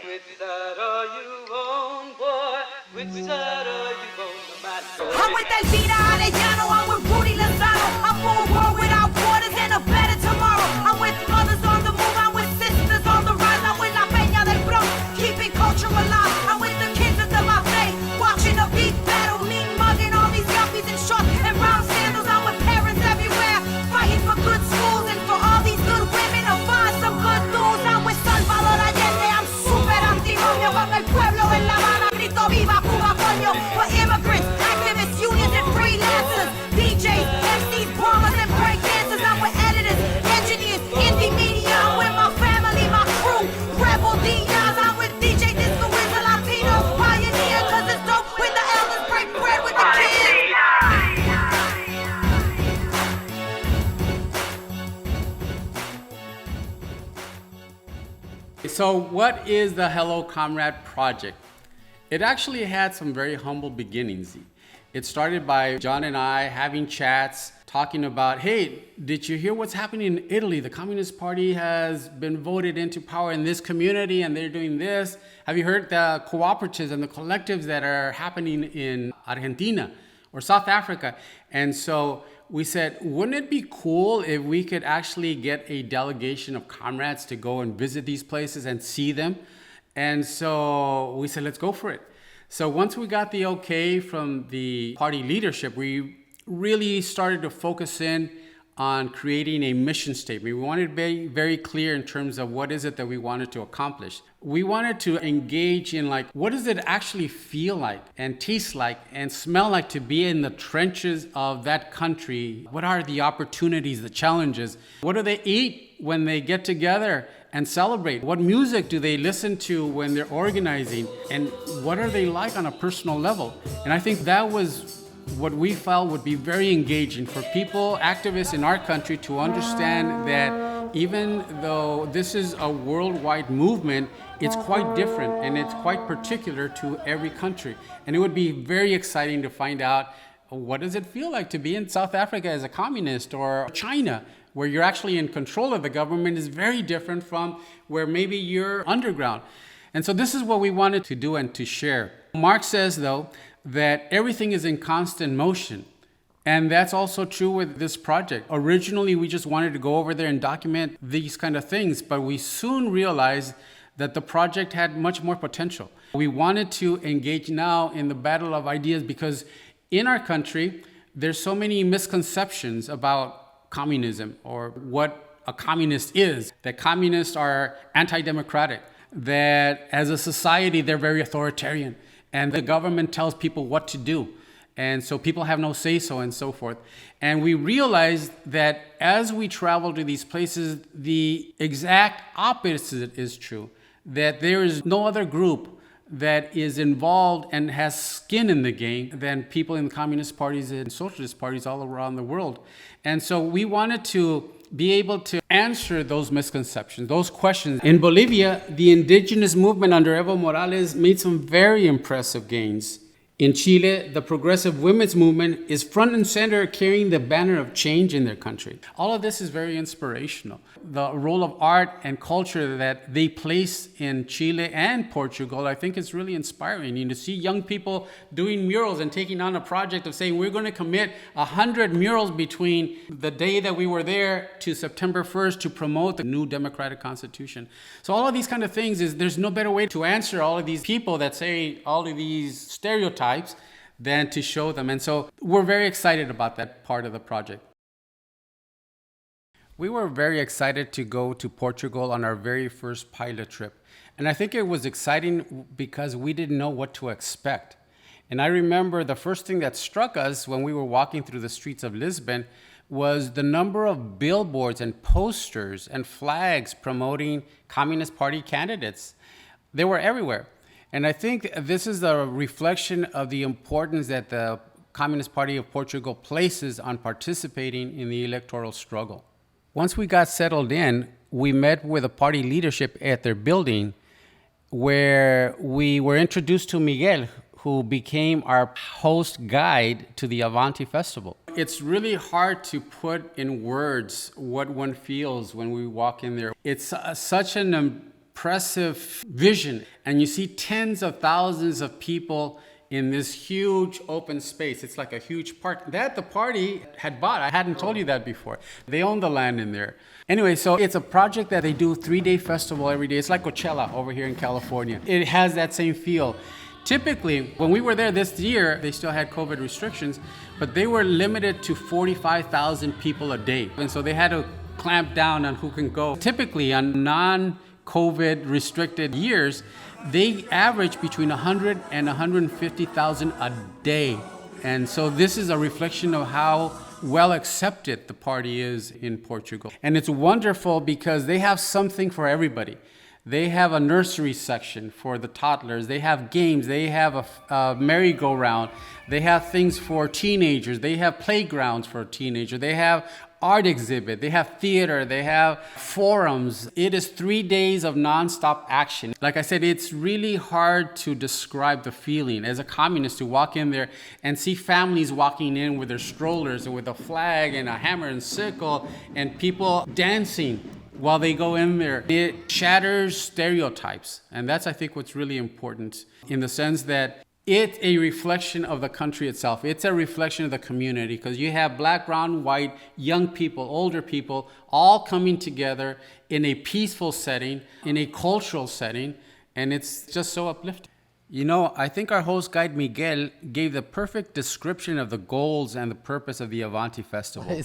Which side are you on, boy? Which side are you on? No matter. I'm with Elvira Arellano, I'm with Rudy Lozano. I'm for a world without borders and a better tomorrow. I'm with mothers on the move, I'm with sisters on the rise. I'm with La Peña del Bronx, keeping culture alive. I'm with the kids of the Marseille, watching a beat battle. Me mugging all these yuppies in shorts and round sandals. I'm with parents everywhere, fighting for good schools and for all these good women to find some good news. I'm with Salvador Allende, I'm super antinomio. Con el pueblo en La Habana, grito viva Cuba, coño. For immigrants, activists, unions and freelancers, DJs, MCs, bombers and breakdancers. I'm with editors, engineers, indie media. I'm with my family, my crew, rebel DJs. I'm with DJ Disco, is a Latino pioneer. Cause it's dope when the elders break bread with the kids. So what is the Hello Comrade project? It actually had some very humble beginnings. It started by John and I having chats, talking about, hey, did you hear what's happening in Italy? The Communist Party has been voted into power in this community and they're doing this. Have you heard the cooperatives and the collectives that are happening in Argentina or South Africa? And so we said, wouldn't it be cool if we could actually get a delegation of comrades to go and visit these places and see them? And so we said, let's go for it. So once we got the okay from the party leadership, we really started to focus in on creating a mission statement. We wanted to be very clear in terms of what is it that we wanted to accomplish. We wanted to engage in like, what does it actually feel like and taste like and smell like to be in the trenches of that country? What are the opportunities, the challenges? What do they eat when they get together and celebrate? What music do they listen to when they're organizing? And what are they like on a personal level? And I think that was what we felt would be very engaging for people, activists in our country, to understand that even though this is a worldwide movement, it's quite different and it's quite particular to every country. And it would be very exciting to find out, what does it feel like to be in South Africa as a communist, or China, where you're actually in control of the government, is very different from where maybe you're underground. And so this is what we wanted to do and to share. Marx says, though, that everything is in constant motion. And that's also true with this project. Originally, we just wanted to go over there and document these kind of things, but we soon realized that the project had much more potential. We wanted to engage now in the battle of ideas because in our country, there's so many misconceptions about communism or what a communist is, that communists are anti-democratic, that as a society, they're very authoritarian, and the government tells people what to do. And so people have no say-so and so forth. And we realized that as we travel to these places, the exact opposite is true, that there is no other group that is involved and has skin in the game than people in communist parties and socialist parties all around the world. And so we wanted to be able to answer those misconceptions, those questions. In Bolivia, the indigenous movement under Evo Morales made some very impressive gains. In Chile, the progressive women's movement is front and center, carrying the banner of change in their country. All of this is very inspirational. The role of art and culture that they place in Chile and Portugal, I think is really inspiring. And to see young people doing murals and taking on a project of saying, we're going to commit 100 murals between the day that we were there to September 1st to promote the new democratic constitution. So all of these kind of things is, there's no better way to answer all of these people that say all of these stereotypes than to show them. And so we're very excited about that part of the project. We were very excited to go to Portugal on our very first pilot trip. And I think it was exciting because we didn't know what to expect. And I remember the first thing that struck us when we were walking through the streets of Lisbon was the number of billboards and posters and flags promoting Communist Party candidates. They were everywhere. And I think this is a reflection of the importance that the Communist Party of Portugal places on participating in the electoral struggle. Once we got settled in, we met with the party leadership at their building, where we were introduced to Miguel, who became our host guide to the Avanti Festival. It's really hard to put in words what one feels when we walk in there. It's such an impressive vision. And you see tens of thousands of people in this huge open space. It's like a huge park that the party had bought. I hadn't told you that before. They own the land in there. Anyway, so it's a project that they do 3-day festival every day. It's like Coachella over here in California. It has that same feel. Typically, when we were there this year, they still had COVID restrictions, but they were limited to 45,000 people a day. And so they had to clamp down on who can go. Typically, on non-COVID restricted years, they average between 100 and 150,000 a day. And so this is a reflection of how well accepted the party is in Portugal. And it's wonderful because they have something for everybody. They have a nursery section for the toddlers. They have games. They have a merry-go-round. They have things for teenagers. They have playgrounds for teenagers. They have art exhibit. They have theater. They have forums. It is 3 days of nonstop action. Like I said, it's really hard to describe the feeling as a communist to walk in there and see families walking in with their strollers and with a flag and a hammer and sickle and people dancing while they go in there. It shatters stereotypes. And that's, I think, what's really important in the sense that it's a reflection of the country itself. It's a reflection of the community because you have black, brown, white, young people, older people, all coming together in a peaceful setting, in a cultural setting, and it's just so uplifting. You know, I think our host guide Miguel gave the perfect description of the goals and the purpose of the Avanti Festival.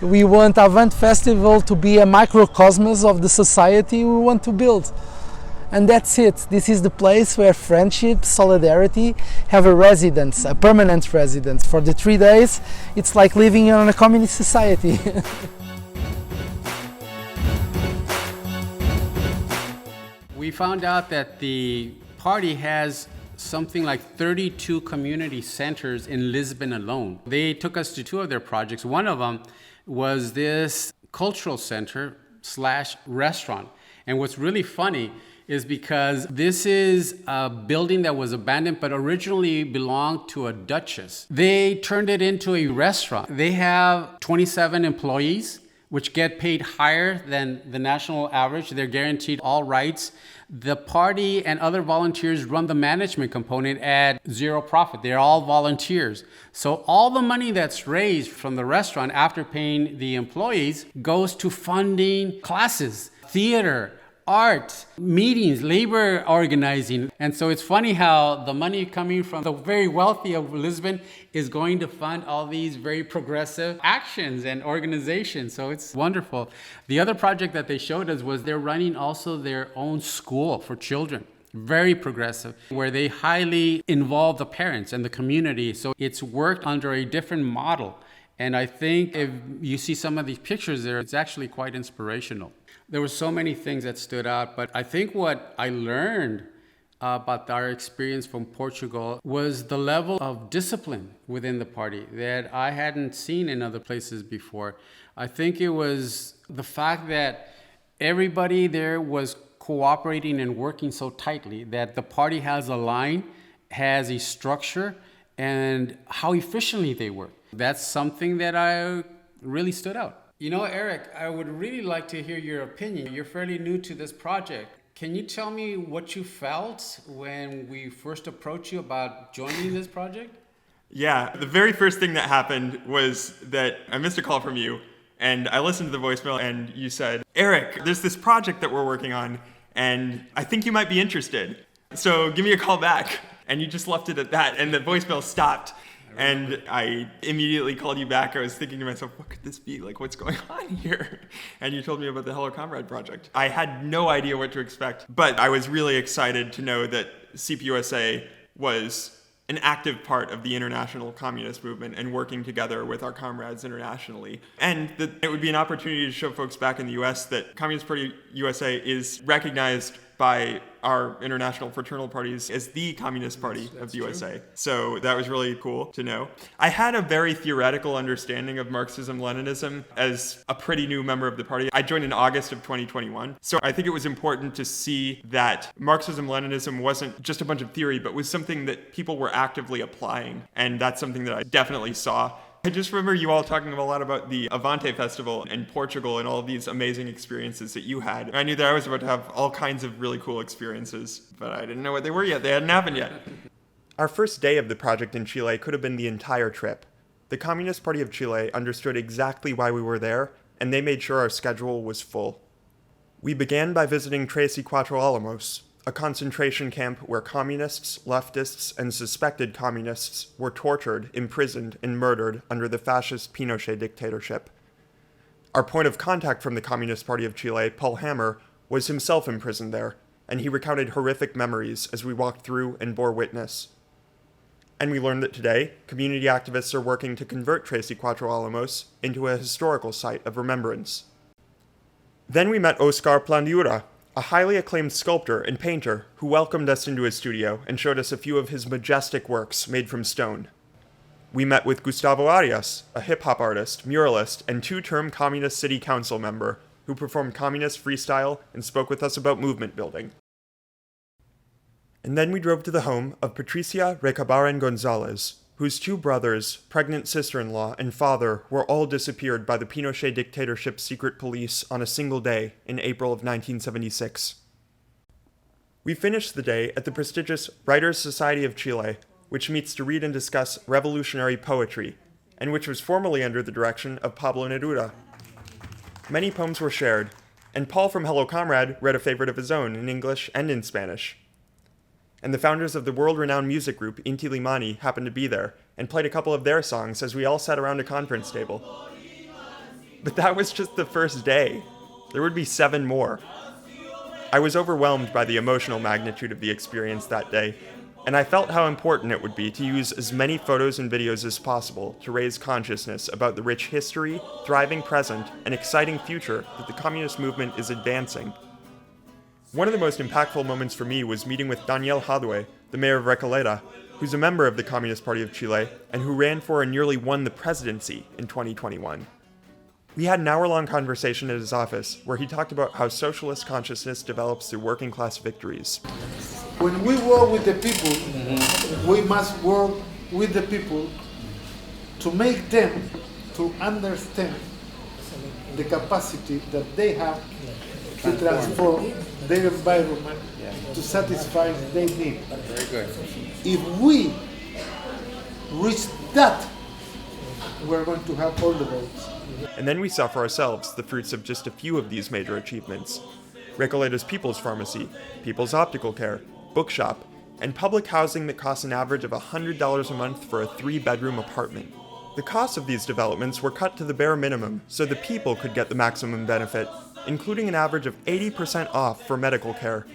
We want Avant Festival to be a microcosmos of the society we want to build. And that's it. This is the place where friendship, solidarity have a residence, a permanent residence. For the 3 days, it's like living in a communist society. We found out that the party has something like 32 community centers in Lisbon alone. They took us to 2 of their projects. One of them was this cultural center / restaurant. And what's really funny is because this is a building that was abandoned but originally belonged to a duchess. They turned it into a restaurant. They have 27 employees, which get paid higher than the national average. They're guaranteed all rights. The party and other volunteers run the management component at 0 profit. They're all volunteers. So all the money that's raised from the restaurant after paying the employees goes to funding classes, theater, art, meetings, labor organizing. And so it's funny how the money coming from the very wealthy of Lisbon is going to fund all these very progressive actions and organizations. So it's wonderful. The other project that they showed us was they're running also their own school for children. Very progressive, where they highly involve the parents and the community. So it's worked under a different model. And I think if you see some of these pictures there, it's actually quite inspirational. There were so many things that stood out, but I think what I learned about our experience from Portugal was the level of discipline within the party that I hadn't seen in other places before. I think it was the fact that everybody there was cooperating and working so tightly that the party has a line, has a structure, and how efficiently they work. That's something that I really stood out. You know, Eric, I would really like to hear your opinion. You're fairly new to this project. Can you tell me what you felt when we first approached you about joining this project? Yeah, the very first thing that happened was that I missed a call from you, and I listened to the voicemail, and you said, Eric, there's this project that we're working on, and I think you might be interested. So give me a call back. And you just left it at that, and the voicemail stopped. And I immediately called you back. I was thinking to myself, what could this be? Like, what's going on here? And you told me about the Hello Comrade project. I had no idea what to expect, but I was really excited to know that CPUSA was an active part of the international communist movement and working together with our comrades internationally. And that it would be an opportunity to show folks back in the US that Communist Party USA is recognized by our international fraternal parties as the Communist Party of the USA. So that was really cool to know. I had a very theoretical understanding of Marxism-Leninism as a pretty new member of the party. I joined in August of 2021. So I think it was important to see that Marxism-Leninism wasn't just a bunch of theory, but was something that people were actively applying. And that's something that I definitely saw I just remember you all talking a lot about the Avante Festival in Portugal and all these amazing experiences that you had. I knew that I was about to have all kinds of really cool experiences, but I didn't know what they were yet. They hadn't happened yet. Our first day of the project in Chile could have been the entire trip. The Communist Party of Chile understood exactly why we were there, and they made sure our schedule was full. We began by visiting Tres y Cuatro Alamos, a concentration camp where communists, leftists, and suspected communists were tortured, imprisoned, and murdered under the fascist Pinochet dictatorship. Our point of contact from the Communist Party of Chile, Paul Hammer, was himself imprisoned there, and he recounted horrific memories as we walked through and bore witness. And we learned that today, community activists are working to convert Tres y Cuatro Alamos into a historical site of remembrance. Then we met Oscar Plandiura, a highly acclaimed sculptor and painter who welcomed us into his studio and showed us a few of his majestic works made from stone. We met with Gustavo Arias, a hip-hop artist, muralist, and two-term Communist City Council member who performed communist freestyle and spoke with us about movement building. And then we drove to the home of Patricia Recabarren Gonzalez, whose two brothers, pregnant sister-in-law, and father were all disappeared by the Pinochet dictatorship's secret police on a single day in April of 1976. We finished the day at the prestigious Writers' Society of Chile, which meets to read and discuss revolutionary poetry, and which was formerly under the direction of Pablo Neruda. Many poems were shared, and Paul from Hello Comrade read a favorite of his own in English and in Spanish. And the founders of the world-renowned music group Inti Limani happened to be there, and played a couple of their songs as we all sat around a conference table. But that was just the first day. There would be 7 more. I was overwhelmed by the emotional magnitude of the experience that day, and I felt how important it would be to use as many photos and videos as possible to raise consciousness about the rich history, thriving present, and exciting future that the communist movement is advancing. One of the most impactful moments for me was meeting with Daniel Jadue, the mayor of Recoleta, who's a member of the Communist Party of Chile and who ran for and nearly won the presidency in 2021. We had an hour-long conversation at his office where he talked about how socialist consciousness develops through working-class victories. When we work with the people, we must work with the people to make them to understand the capacity that they have to transform their environment to satisfy their needs. Very good. If we reach that, we're going to have all the votes. And then we saw for ourselves the fruits of just a few of these major achievements. Recoleta's People's Pharmacy, People's Optical Care, Bookshop, and public housing that costs an average of $100 a month for a 3-bedroom apartment. The costs of these developments were cut to the bare minimum so the people could get the maximum benefit, including an average of 80% off for medical care.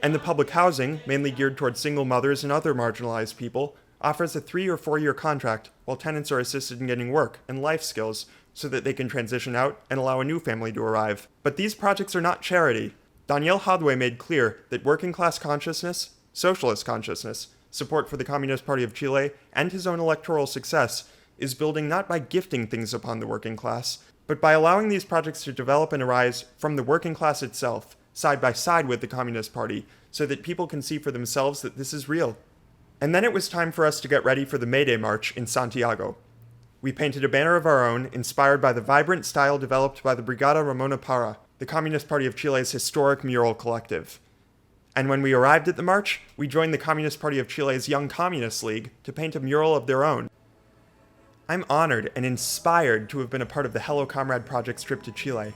And the public housing, mainly geared towards single mothers and other marginalized people, offers a 3 or 4 year contract while tenants are assisted in getting work and life skills so that they can transition out and allow a new family to arrive. But these projects are not charity. Daniel Jadue made clear that working class consciousness, socialist consciousness, support for the Communist Party of Chile, and his own electoral success is building not by gifting things upon the working class, but by allowing these projects to develop and arise from the working class itself, side by side with the Communist Party, so that people can see for themselves that this is real. And then it was time for us to get ready for the May Day March in Santiago. We painted a banner of our own, inspired by the vibrant style developed by the Brigada Ramona Parra, the Communist Party of Chile's historic mural collective. And when we arrived at the march, we joined the Communist Party of Chile's Young Communist League to paint a mural of their own. I'm honored and inspired to have been a part of the Hello Comrade project's trip to Chile.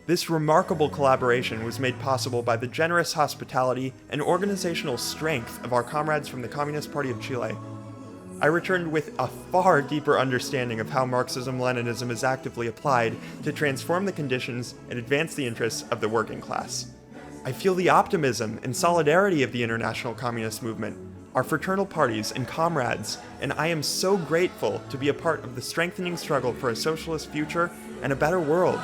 This remarkable collaboration was made possible by the generous hospitality and organizational strength of our comrades from the Communist Party of Chile. I returned with a far deeper understanding of how Marxism-Leninism is actively applied to transform the conditions and advance the interests of the working class. I feel the optimism and solidarity of the international communist movement, our fraternal parties and comrades, and I am so grateful to be a part of the strengthening struggle for a socialist future and a better world.